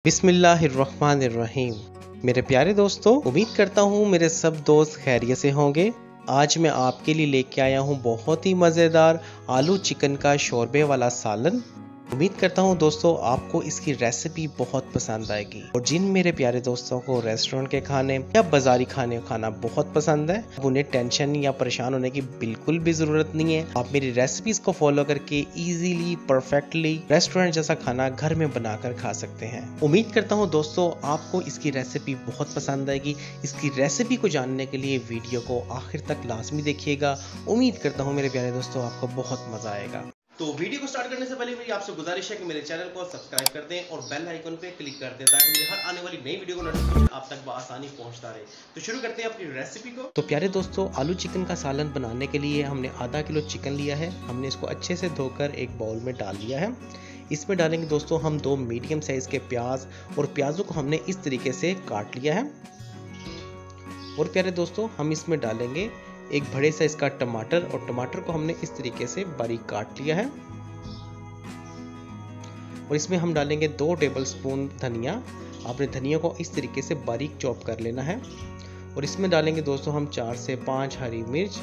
बिस्मिल्लाहिर्रहमानिर्रहीम। मेरे प्यारे दोस्तों, उम्मीद करता हूँ मेरे सब दोस्त खैरियत से होंगे। आज मैं आपके लिए लेके आया हूँ बहुत ही मज़ेदार आलू चिकन का शोरबे वाला सालन। उम्मीद करता हूँ दोस्तों आपको इसकी रेसिपी बहुत पसंद आएगी। और जिन मेरे प्यारे दोस्तों को रेस्टोरेंट के खाने या बाजारी खाने खाना बहुत पसंद है, उन्हें टेंशन या परेशान होने की बिल्कुल भी ज़रूरत नहीं है। आप मेरी रेसिपीज़ को फॉलो करके इजीली परफेक्टली रेस्टोरेंट जैसा खाना घर में बनाकर खा सकते हैं। उम्मीद करता हूँ दोस्तों आपको इसकी रेसिपी बहुत पसंद आएगी। इसकी रेसिपी को जानने के लिए वीडियो को आखिर तक लाजमी देखिएगा। उम्मीद करता हूँ मेरे प्यारे दोस्तों आपको बहुत मज़ा आएगा। तो वीडियो को स्टार्ट करने से पहले मेरी आपसे गुजारिश है कि मेरे चैनल को सब्सक्राइब कर दें और बेल आइकन पे क्लिक कर दें ताकि मेरी हर आने वाली नई वीडियो को नोटिफिकेशन आप तक बआसानी पहुंचता रहे। तो शुरू करते हैं अपनी रेसिपी को। तो प्यारे दोस्तों, आलू चिकन का सालन बनाने के लिए हमने आधा किलो चिकन लिया है। हमने इसको अच्छे से धोकर एक बाउल में डाल लिया है। इसमें डालेंगे दोस्तों हम 2 मीडियम साइज के प्याज, और प्याजों को हमने इस तरीके से काट लिया है। और प्यारे दोस्तों, हम इसमें डालेंगे एक बड़े साइज का टमाटर, और टमाटर को हमने इस तरीके से बारीक काट लिया है। और इसमें हम डालेंगे 2 टेबलस्पून धनिया। आपने धनिया को इस तरीके से बारीक चॉप कर लेना है। और इसमें डालेंगे दोस्तों हम 4 से 5 हरी मिर्च।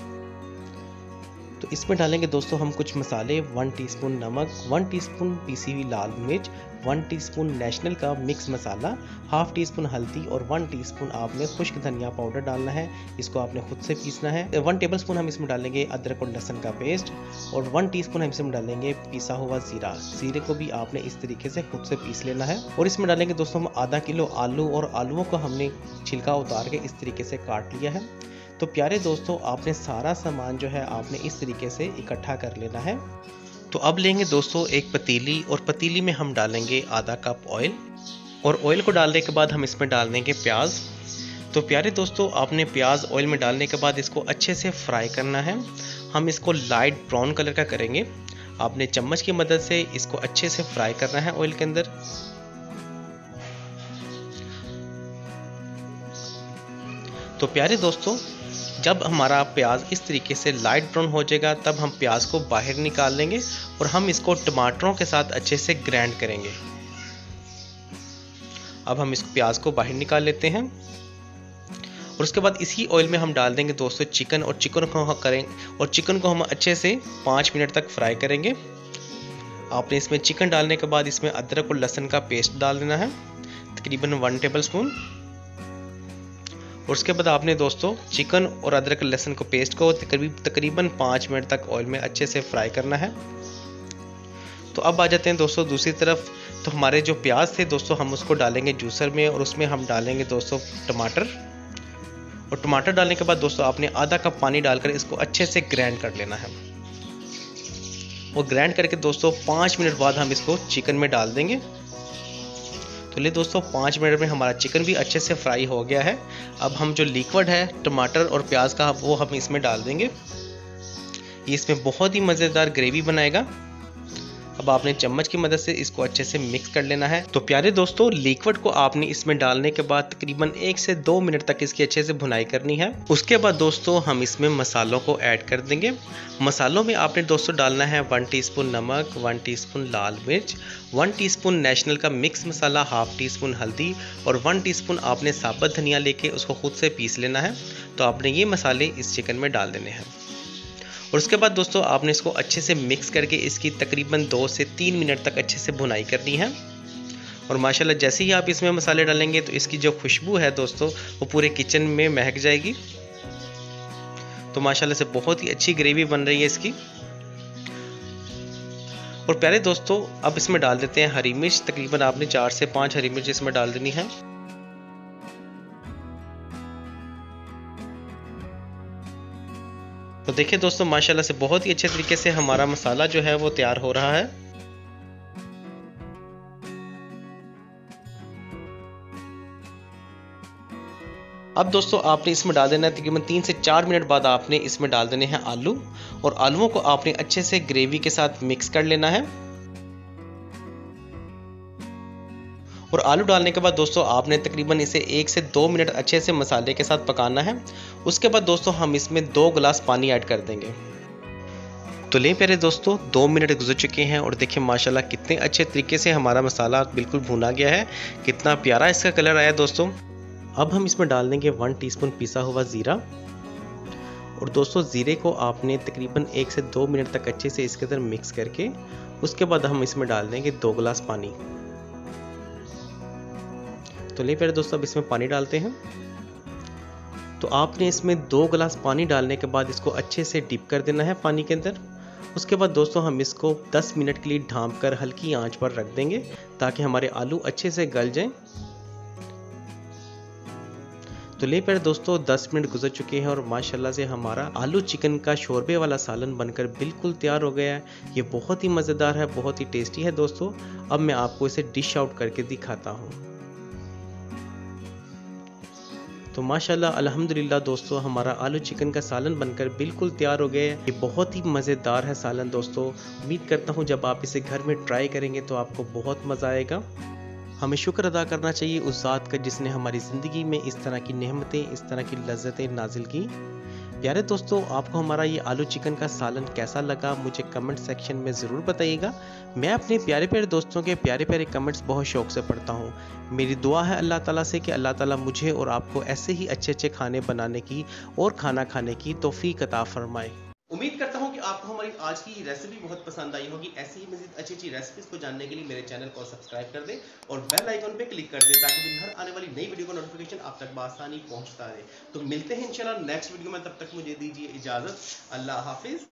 तो इसमें डालेंगे दोस्तों हम कुछ मसाले, 1 टीस्पून नमक, 1 टीस्पून पीसी हुई लाल मिर्च, 1 टीस्पून नेशनल का मिक्स मसाला, हाफ टीस्पून हल्दी, और 1 टीस्पून आपने खुश्क धनिया पाउडर डालना है। इसको आपने खुद से पीसना है। 1 टेबलस्पून हम इसमें डालेंगे अदरक और लहसुन का पेस्ट, और 1 टीस्पून हम इसमें डालेंगे पिसा हुआ जीरा। जीरे को भी आपने इस तरीके से खुद से पीस लेना है। और इसमें डालेंगे दोस्तों हम आधा किलो आलू, और आलूओं को हमने छिलका उतार के इस तरीके से काट लिया है। तो प्यारे दोस्तों, आपने सारा सामान जो है आपने इस तरीके से इकट्ठा कर लेना है। तो अब लेंगे दोस्तों एक पतीली, और पतीली में हम डालेंगे आधा कप ऑयल, और ऑयल को डालने के बाद हम इसमें डाल देंगे प्याज। तो प्यारे दोस्तों, आपने प्याज ऑयल में डालने के बाद इसको अच्छे से फ्राई करना है। हम इसको लाइट ब्राउन कलर का करेंगे। आपने चम्मच की मदद से इसको अच्छे से फ्राई करना है ऑयल के अंदर। तो प्यारे दोस्तों, जब हमारा प्याज इस तरीके से लाइट ब्राउन हो जाएगा तब हम प्याज को बाहर निकाल लेंगे, और हम इसको टमाटरों के साथ अच्छे से ग्राइंड करेंगे। अब हम इस प्याज को बाहर निकाल लेते हैं। और उसके बाद इसी ऑयल में हम डाल देंगे दोस्तों चिकन, और चिकन को हम अच्छे से 5 मिनट तक फ्राई करेंगे। आपने इसमें चिकन डालने के बाद इसमें अदरक और लहसुन का पेस्ट डाल देना है, तकरीबन 1 टेबलस्पून। और उसके बाद आपने दोस्तों चिकन और अदरक लहसुन को पेस्ट को तकरीबन 5 मिनट तक ऑयल में अच्छे से फ्राई करना है। तो अब आ जाते हैं दोस्तों दूसरी तरफ। तो हमारे जो प्याज थे दोस्तों हम उसको डालेंगे जूसर में, और उसमें हम डालेंगे दोस्तों टमाटर। और टमाटर डालने के बाद दोस्तों आपने आधा कप पानी डालकर इसको अच्छे से ग्राइंड कर लेना है। और ग्राइंड करके दोस्तों 5 मिनट बाद हम इसको चिकन में डाल देंगे। तो ले दोस्तों 5 मिनट में हमारा चिकन भी अच्छे से फ्राई हो गया है। अब हम जो लिक्विड है टमाटर और प्याज का वो हम इसमें डाल देंगे। ये इसमें बहुत ही मज़ेदार ग्रेवी बनाएगा। अब आपने चम्मच की मदद से इसको अच्छे से मिक्स कर लेना है। तो प्यारे दोस्तों, लिक्विड को आपने इसमें डालने के बाद तकरीबन 1 से 2 मिनट तक इसकी अच्छे से भुनाई करनी है। उसके बाद दोस्तों हम इसमें मसालों को ऐड कर देंगे। मसालों में आपने दोस्तों डालना है 1 टीस्पून नमक, 1 टीस्पून लाल मिर्च, 1 टीस्पून नेशनल का मिक्स मसाला, हाफ टीस्पून हल्दी, और 1 टीस्पून आपने साबुत धनिया लेके उसको खुद से पीस लेना है। तो आपने ये मसाले इस चिकन में डाल देने हैं। और उसके बाद दोस्तों आपने इसको अच्छे से मिक्स करके इसकी तकरीबन 2 से 3 मिनट तक अच्छे से भुनाई करनी है। और माशाल्लाह जैसे ही आप इसमें मसाले डालेंगे तो इसकी जो खुशबू है दोस्तों वो पूरे किचन में महक जाएगी। तो माशाल्लाह से बहुत ही अच्छी ग्रेवी बन रही है इसकी। और प्यारे दोस्तों, अब इसमें डाल देते हैं हरी मिर्च। तकरीबन आपने 4 से 5 हरी मिर्च इसमें डाल देनी है। तो देखिए दोस्तों, माशाल्लाह से बहुत ही अच्छे तरीके से हमारा मसाला जो है वो तैयार हो रहा है। अब दोस्तों आपने इसमें डाल देना है तकरीबन 3 से 4 मिनट बाद आपने इसमें डाल देने हैं आलू, और आलूओं को आपने अच्छे से ग्रेवी के साथ मिक्स कर लेना है। और आलू डालने के बाद दोस्तों आपने तकरीबन इसे 1 से 2 मिनट अच्छे से मसाले के साथ पकाना है। उसके बाद दोस्तों हम इसमें 2 गिलास पानी ऐड कर देंगे। तो लें प्यारे दोस्तों 2 मिनट गुजर चुके हैं और देखिए माशाल्लाह कितने अच्छे तरीके से हमारा मसाला बिल्कुल भुना गया है, कितना प्यारा इसका कलर आया दोस्तों। अब हम इसमें डाल देंगे 1 टीस्पून पिसा हुआ ज़ीरा। और दोस्तों ज़ीरे को आपने तकरीबन 1 से 2 मिनट तक अच्छे से इसके अंदर मिक्स करके उसके बाद हम इसमें डाल देंगे 2 गिलास पानी। तो ले प्यारे दोस्तों अब इसमें पानी डालते हैं। तो आपने इसमें 2 गिलास पानी डालने के बाद इसको अच्छे से डिप कर देना है पानी के अंदर। उसके बाद दोस्तों हम इसको 10 मिनट के लिए ढाँप कर हल्की आंच पर रख देंगे ताकि हमारे आलू अच्छे से गल जाएं। तो ले प्यारे दोस्तों 10 मिनट गुजर चुके हैं और माशाल्लाह से हमारा आलू चिकन का शोरबे वाला सालन बनकर बिल्कुल तैयार हो गया है। ये बहुत ही मज़ेदार है, बहुत ही टेस्टी है दोस्तों। अब मैं आपको इसे डिश आउट करके दिखाता हूँ। तो माशाल्लाह अल्हम्दुलिल्लाह दोस्तों हमारा आलू चिकन का सालन बनकर बिल्कुल तैयार हो गया है। ये बहुत ही मज़ेदार है सालन दोस्तों। उम्मीद करता हूँ जब आप इसे घर में ट्राई करेंगे तो आपको बहुत मज़ा आएगा। हमें शुक्र अदा करना चाहिए उस ज़ात का जिसने हमारी ज़िंदगी में इस तरह की नेमतें, इस तरह की लज़्ज़तें नाजिल की। प्यारे दोस्तों आपको हमारा ये आलू चिकन का सालन कैसा लगा मुझे कमेंट सेक्शन में ज़रूर बताइएगा। मैं अपने प्यारे प्यारे दोस्तों के प्यारे प्यारे कमेंट्स बहुत शौक़ से पढ़ता हूँ। मेरी दुआ है अल्लाह ताला से कि अल्लाह ताला मुझे और आपको ऐसे ही अच्छे अच्छे खाने बनाने की और खाना खाने की तौफीक अता फरमाए। उम्मीद करता हूँ कि आपको हमारी आज की रेसिपी बहुत पसंद आई होगी। ऐसी ही मज़ीद अच्छी अच्छी रेसिपीज़ को जानने के लिए मेरे चैनल को सब्सक्राइब कर दें और बेल आइकन पे क्लिक कर दें ताकि दिन हर आने वाली नई वीडियो का नोटिफिकेशन आप तक बआसानी पहुँचता रहे। तो मिलते हैं इंशाल्लाह नेक्स्ट वीडियो में, तब तक मुझे दीजिए इजाज़त। अल्लाह हाफिज़।